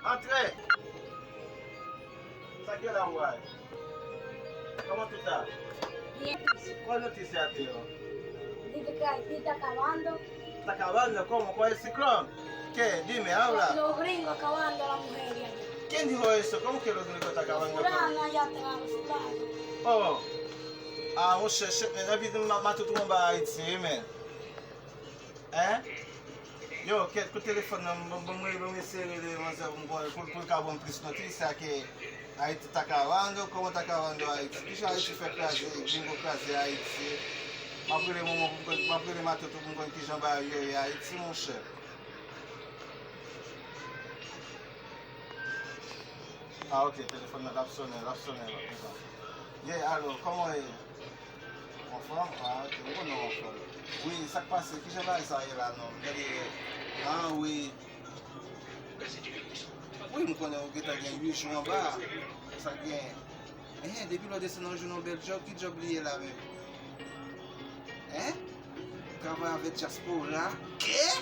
Entrez. Ça qui est là, ouais. Comment tu estás? Bien. ¿Cuál noticia, tío? Dice que Haití está acabando. ¿Está acabando? ¿Cómo? ¿Cuál es el ciclón? ¿Qué? Dime, habla. Los gringos acabando a la mujer allá. ¿Quién dijo eso? ¿Cómo que los gringos están Los acabando? fulanos allá atrás, los fulanos. Oh. Ah, mon cher, la vie de ma tout le monde à Haïti, mais. Hein? Yo, que téléphone, vamos essayer pour carbon plus notice, que Haïti está acabando, como está acabando Haïti. Déjà Haïti fait craser, gringo craser Haïti. Après le moment, après le matin, tout le monde qui j'en bas et Haïti, mon cher. Ah, ok, téléphone là, sonné. Yeah, alors, comment est. Enfant? Ah, ok, bon, non, enfant. Oui, ça passe, qui j'en bas ça là, non? Ah, oui. Oui, je connais que tu as gagné 8 jours en bas. Ça gagne. Eh, depuis le descend dans le journal bel job, qui job lié là même? Hein? Travaille avec Jasper là? Qu'est?